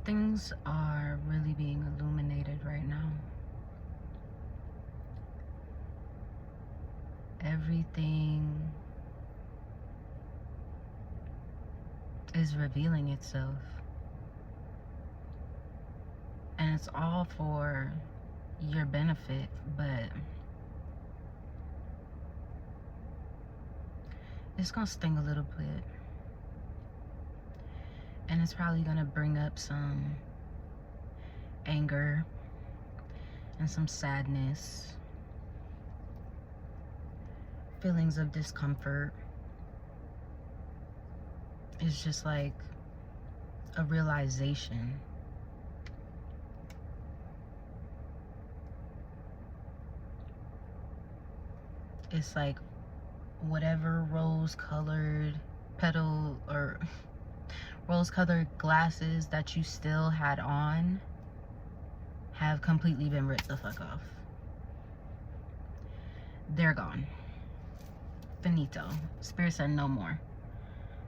Things are really being illuminated right now. Everything is revealing itself. And it's all for your benefit, but it's gonna sting a little bit. And it's probably gonna bring up some anger and some sadness, feelings of discomfort. It's just like a realization. It's like whatever rose-colored petal or rose-colored glasses that you still had on have completely been ripped the fuck off. They're gone. Finito. Spirit said no more.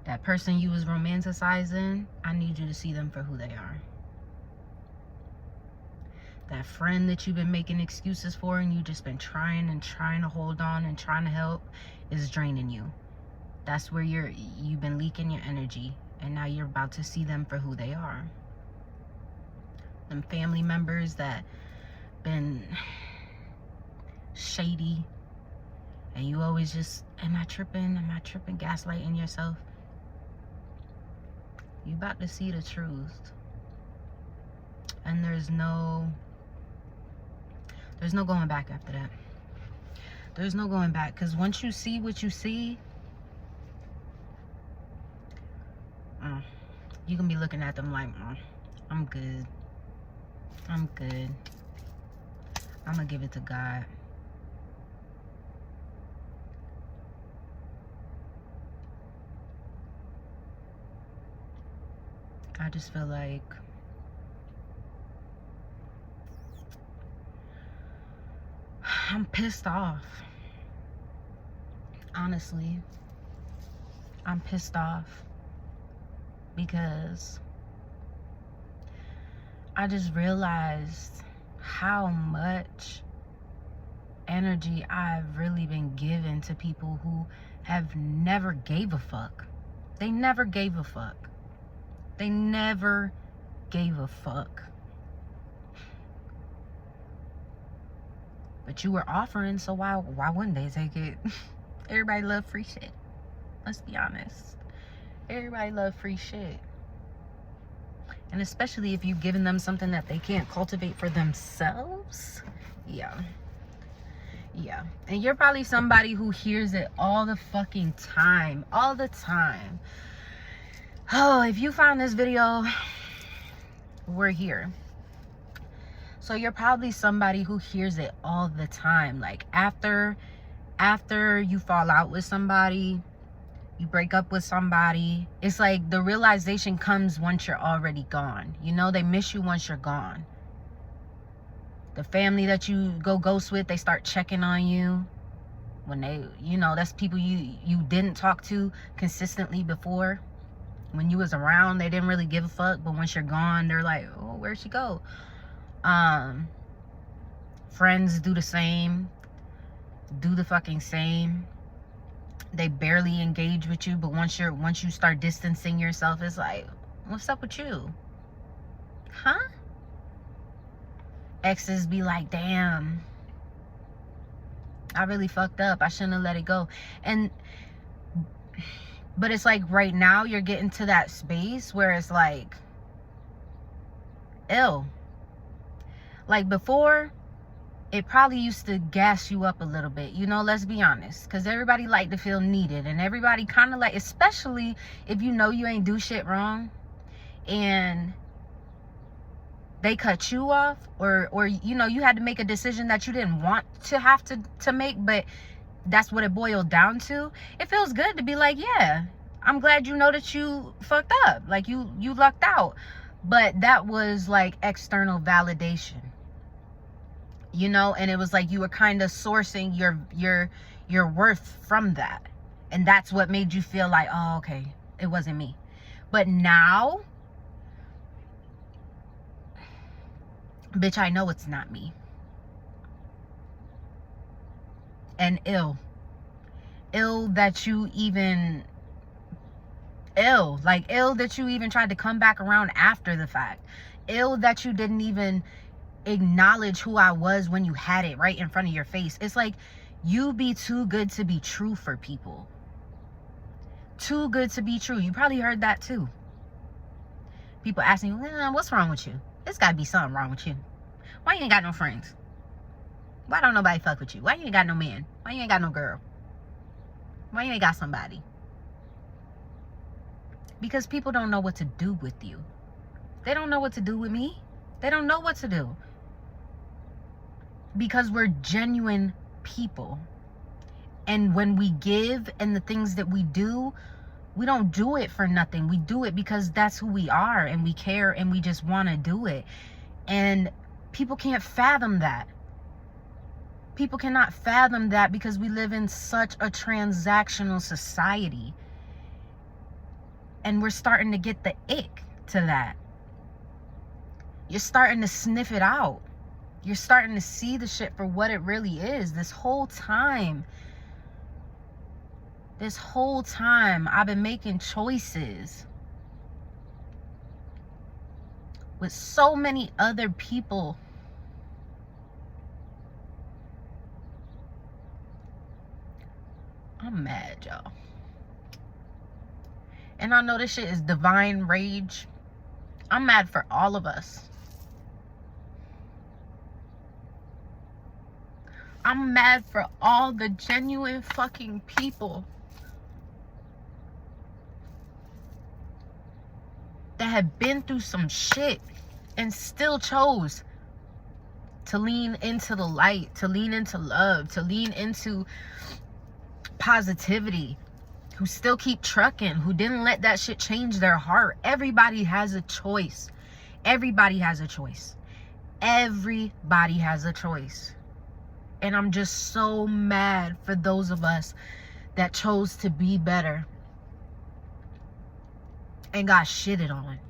That person you was romanticizing, I need you to see them for who they are. That friend that you've been making excuses for and you just been trying to hold on and trying to help is draining you. That's where you've been leaking your energy, and now you're about to see them for who they are. Them family members that been shady and you always just, am I tripping, gaslighting yourself. You about to see the truth, and there's no going back after that. There's no going back, because once you see what you see, you can be looking at them like, I'm good. I'm gonna give it to God. I just feel like I'm pissed off. Honestly, I'm pissed off because I just realized how much energy I've really been given to people who have never gave a fuck. They never gave a fuck. They never gave a fuck. But you were offering, so why wouldn't they take it? Everybody love free shit. Let's be honest. Everybody love free shit. And especially if you've given them something that they can't cultivate for themselves. Yeah. And you're probably somebody who hears it all the fucking time. All the time. Oh, if you found this video, we're here. So you're probably somebody who hears it all the time. Like after you fall out with somebody, you break up with somebody, it's like the realization comes once you're already gone. You know, they miss you once you're gone. The family that you go ghost with, they start checking on you. When they, you know, that's people you didn't talk to consistently before. When you was around, they didn't really give a fuck. But once you're gone, they're like, oh, where'd she go? Friends do the same. Do the fucking same. They barely engage with you, but once you start distancing yourself, it's like, what's up with you? Huh? Exes be like, damn, I really fucked up. I shouldn't have let it go. But it's like right now you're getting to that space where it's like, ew. Like before, it probably used to gas you up a little bit, you know, let's be honest, because everybody like to feel needed, and everybody kind of like, especially if you know you ain't do shit wrong and they cut you off, or you know, you had to make a decision that you didn't want to have to make, but that's what it boiled down to. It feels good to be like, yeah, I'm glad you know that you fucked up, like you lucked out. But that was like external validation, you know, and it was like you were kind of sourcing your worth from that, and that's what made you feel like, oh, okay, it wasn't me. But now Bitch, I know it's not me. And ill that you even ill that you even tried to come back around after the fact. Ill that you didn't even acknowledge who I was when you had it right in front of your face. It's like you be too good to be true for people. Too good to be true. You probably heard that too. People asking, what's wrong with you? There's gotta be something wrong with you. Why you ain't got no friends? Why don't nobody fuck with you? Why you ain't got no man? Why you ain't got no girl? Why you ain't got somebody? Because people don't know what to do with you. They don't know what to do with me. They don't know what to do. Because we're genuine people. And when we give and the things that we do, we don't do it for nothing. We do it because that's who we are, and we care, and we just want to do it. And people can't fathom that. People cannot fathom that because we live in such a transactional society. And we're starting to get the ick to that. You're starting to sniff it out. You're starting to see the shit for what it really is. This whole time, I've been making choices with so many other people. I'm mad, y'all. And I know this shit is divine rage. I'm mad for all of us. I'm mad for all the genuine fucking people that have been through some shit and still chose to lean into the light, to lean into love, to lean into positivity, who still keep trucking, who didn't let that shit change their heart. Everybody has a choice. Everybody has a choice. Everybody has a choice. And I'm just so mad for those of us that chose to be better and got shitted on.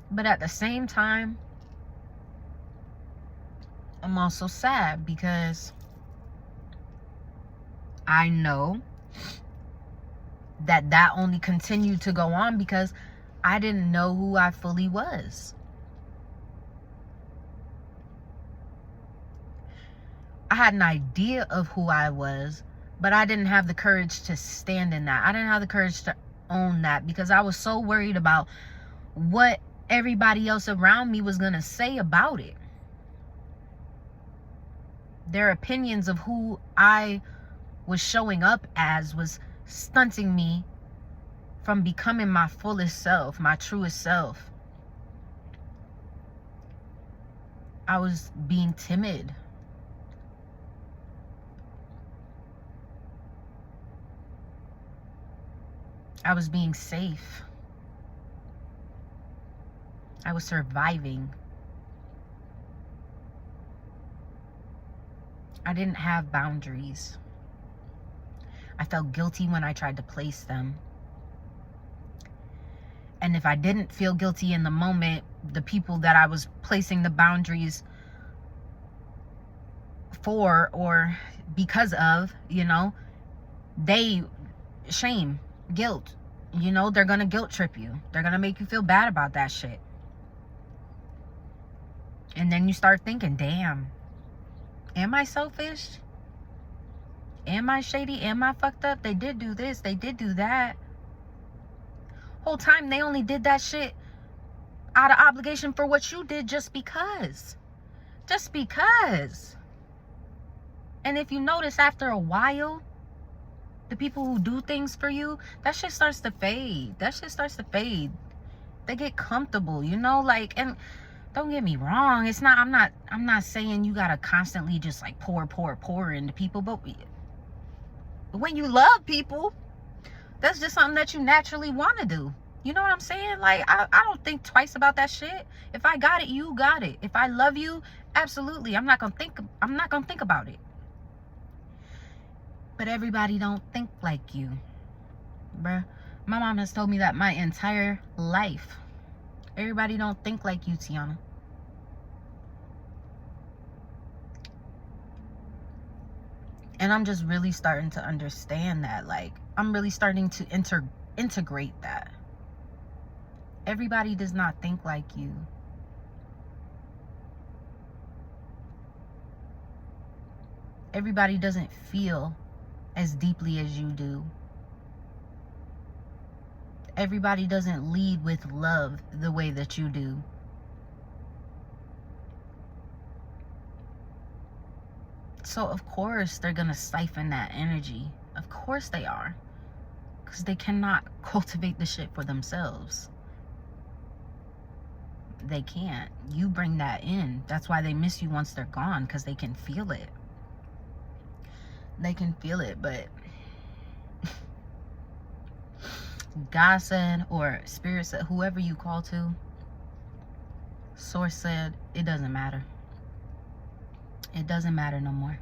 But at the same time, I'm also sad because I know that only continued to go on because I didn't know who I fully was. I had an idea of who I was, but I didn't have the courage to stand in that. I didn't have the courage to own that because I was so worried about what everybody else around me was gonna say about it. Their opinions of who I was showing up as was stunting me from becoming my fullest self, my truest self. I was being timid. I was being safe. I was surviving. I didn't have boundaries. I felt guilty when I tried to place them. And if I didn't feel guilty in the moment, the people that I was placing the boundaries for or because of, they shame, guilt, they're gonna guilt trip you. They're gonna make you feel bad about that shit. And then you start thinking, damn, am I selfish? Am I shady? Am I fucked up? They did do this. They did do that. Whole time they only did that shit out of obligation for what you did just because. Just because. And if you notice after a while, the people who do things for you, that shit starts to fade. That shit starts to fade. They get comfortable, and don't get me wrong. I'm not saying you gotta constantly just like pour into people, but when you love people, that's just something that you naturally want to do. You know what I'm saying? Like, I don't think twice about that shit. If I got it, you got it. If I love you, absolutely. I'm not gonna think about it. But everybody don't think like you, bruh. My mom has told me that my entire life. Everybody don't think like you, Tiana. And I'm just really starting to understand that. Like, I'm really starting to integrate that. Everybody does not think like you. Everybody doesn't feel as deeply as you do. Everybody doesn't lead with love the way that you do. So of course they're gonna siphon that energy. Of course they are. Because they cannot cultivate the shit for themselves. They can't. You bring that in. That's why they miss you once they're gone, because they can feel it. They can feel it, but God said, or Spirit said, whoever you call to, Source said, it doesn't matter. It doesn't matter no more.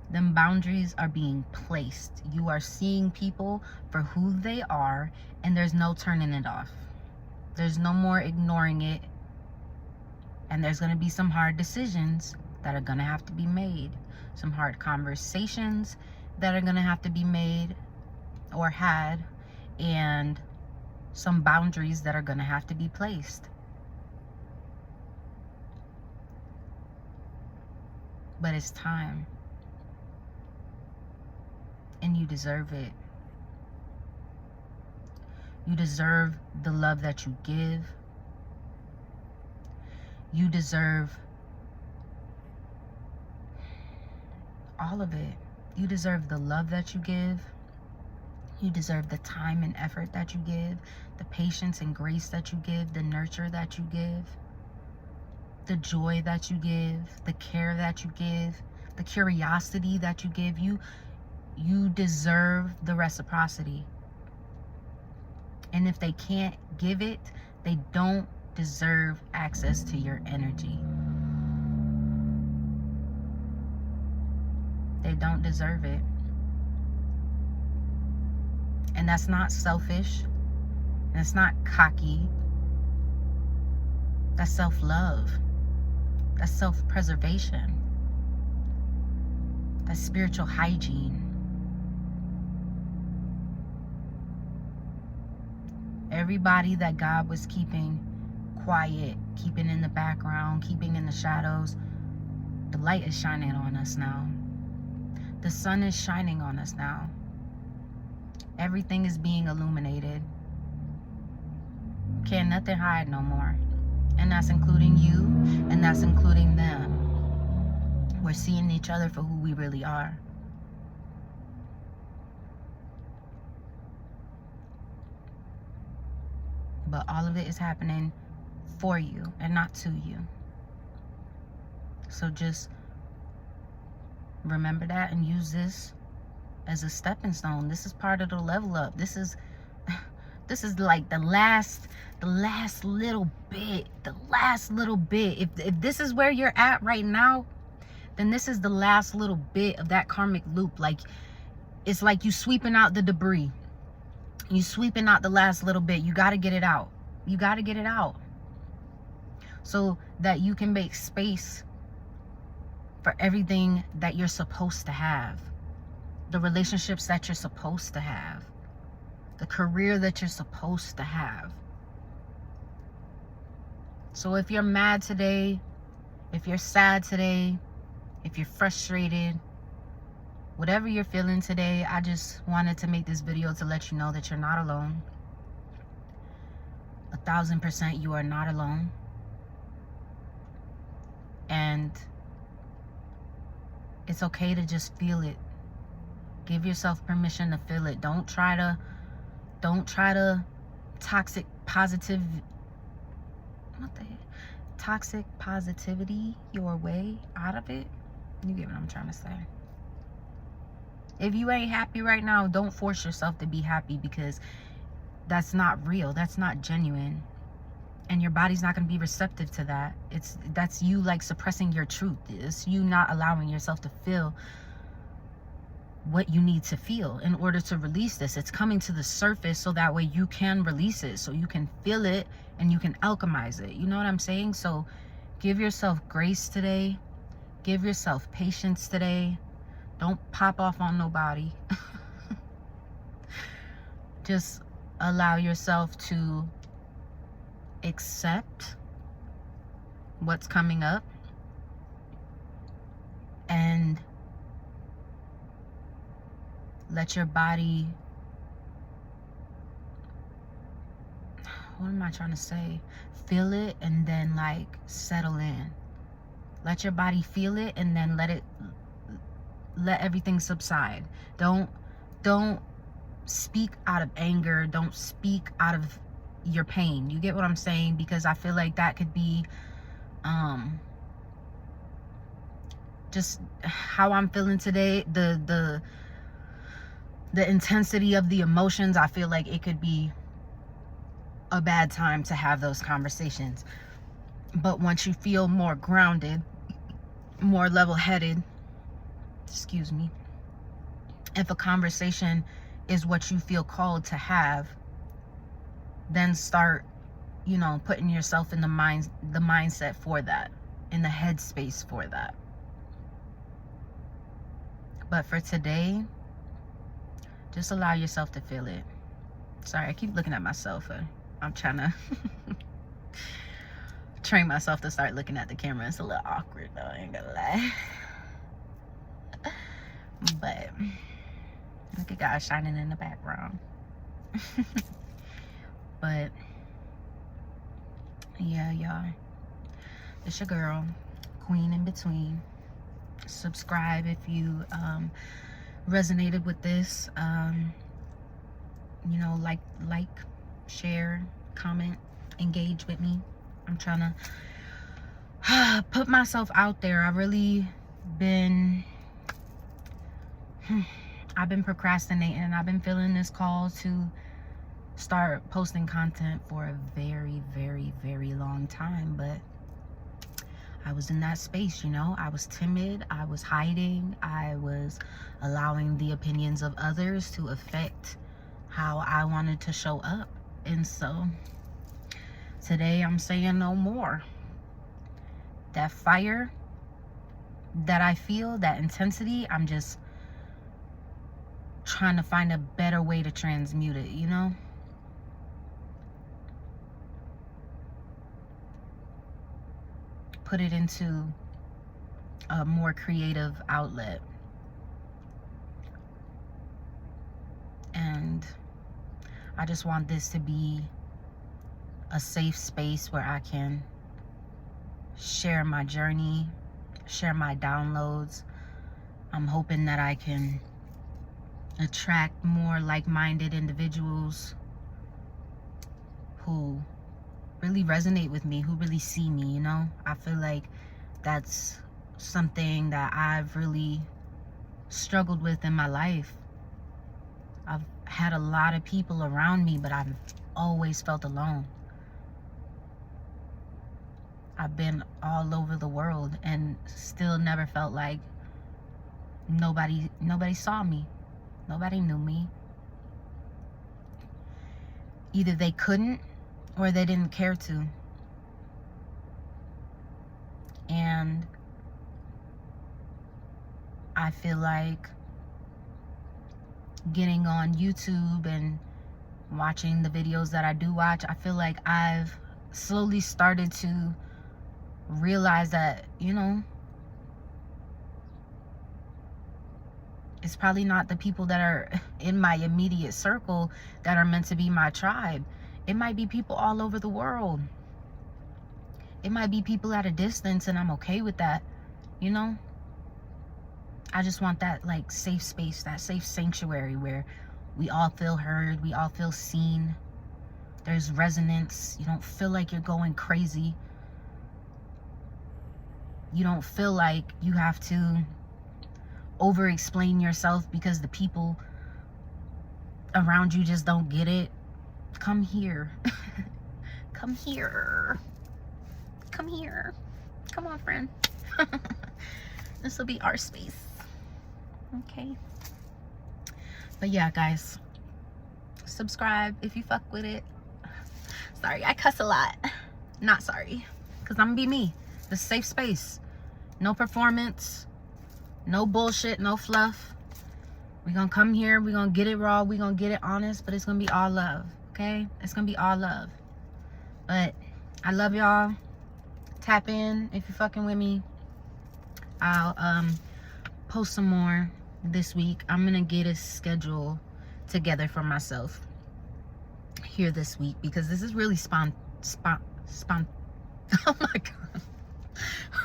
Them boundaries are being placed. You are seeing people for who they are, and there's no turning it off. There's no more ignoring it. And there's going to be some hard decisions that are going to have to be made. Some hard conversations that are going to have to be made or had. And some boundaries that are going to have to be placed. But it's time. And you deserve it. You deserve the love that you give. You deserve all of it. You deserve the love that you give. You deserve the time and effort that you give. The patience and grace that you give. The nurture that you give. The joy that you give. The care that you give. The curiosity that you give. You deserve the reciprocity. And if they can't give it, they don't deserve access to your energy. They don't deserve it. And that's not selfish. And it's not cocky. That's self-love. That's self-preservation. That's spiritual hygiene. Everybody that God was keeping quiet, keeping in the background, keeping in the shadows, the light is shining on us now. The sun is shining on us now. Everything is being illuminated. Can't nothing hide no more. And that's including you, and that's including them. We're seeing each other for who we really are. But all of it is happening for you and not to you. So just remember that and use this as a stepping stone. This is part of the level up. This is like the last little bit. The last little bit. If this is where you're at right now, then this is the last little bit of that karmic loop. Like, it's like you sweeping out the debris. You sweeping out the last little bit. You got to get it out. You got to get it out. So that you can make space for everything that you're supposed to have. The relationships that you're supposed to have. The career that you're supposed to have. So if you're mad today, if you're sad today, if you're frustrated, whatever you're feeling today, I just wanted to make this video to let you know that you're not alone. 1000% you are not alone. And it's okay to just feel it. Give yourself permission to feel it. Don't try to toxic positivity your way out of it. You get what I'm trying to say. If you ain't happy right now, don't force yourself to be happy, because that's not real. That's not genuine. And your body's not going to be receptive to that. That's you like suppressing your truth. It's you not allowing yourself to feel what you need to feel in order to release this. It's coming to the surface so that way you can release it, so you can feel it and you can alchemize it. You know what I'm saying? So give yourself grace today. Give yourself patience today. Don't pop off on nobody. Just allow yourself to accept what's coming up and let your body, what am I trying to say? Feel it and then like settle in. Let your body feel it and then let everything subside. Don't speak out of anger. Don't speak out of your pain. You get what I'm saying? Because I feel like that could be just how I'm feeling today. The intensity of the emotions, I feel like it could be a bad time to have those conversations. But once you feel more grounded, more level-headed, excuse me, if a conversation is what you feel called to have, then start, you know, putting yourself in the mindset for that, in the headspace for that. But for today, just allow yourself to feel it. Sorry, I keep looking at myself. I'm trying to train myself to start looking at the camera. It's a little awkward though, I ain't gonna lie. But look at God shining in the background. But yeah, y'all, it's your girl, Queen in Between. Subscribe if you resonated with this. You know, like, share, comment, engage with me. I'm trying to put myself out there. I've been procrastinating, and I've been feeling this call to start posting content for a very, very, very long time. But I was in that space, you know. I was timid, I was hiding, I was allowing the opinions of others to affect how I wanted to show up. And so today I'm saying no more. That fire that I feel, that intensity, I'm just trying to find a better way to transmute it, you know? Put it into a more creative outlet. And I just want this to be a safe space where I can share my journey, share my downloads. I'm hoping that I can attract more like-minded individuals who really resonate with me, who really see me, you know? I feel like that's something that I've really struggled with in my life. I've had a lot of people around me, but I've always felt alone. I've been all over the world and still never felt like nobody saw me. Nobody knew me. Either they couldn't or they didn't care to. And I feel like getting on YouTube and watching the videos that I do watch, I feel like I've slowly started to realize that, you know, it's probably not the people that are in my immediate circle that are meant to be my tribe. It might be people all over the world. It might be people at a distance, and I'm okay with that, you know? I just want that like safe space, that safe sanctuary where we all feel heard, we all feel seen. There's resonance. You don't feel like you're going crazy. You don't feel like you have to over-explain yourself because the people around you just don't get it. Come here. Come here. Come here. Come on, friend. This will be our space. Okay. But yeah, guys, subscribe if you fuck with it. Sorry, I cuss a lot. Not sorry, because I'm gonna be me. The safe space. No performance, no bullshit, no fluff. We're gonna come here, we're gonna get it raw, we're gonna get it honest, but it's gonna be all love, okay? It's gonna be all love. But I love y'all. Tap in if you're fucking with me. I'll post some more this week. I'm gonna get a schedule together for myself here this week, because this is really oh my god.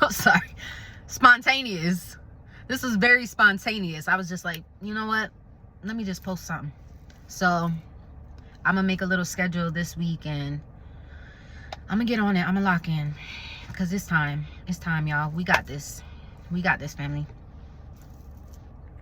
I'm sorry. Spontaneous. This was very spontaneous. I was just like, you know what? Let me just post something. So I'm gonna make a little schedule this week, and I'm gonna get on it. I'm gonna lock in, because it's time. It's time, y'all. We got this. We got this, family.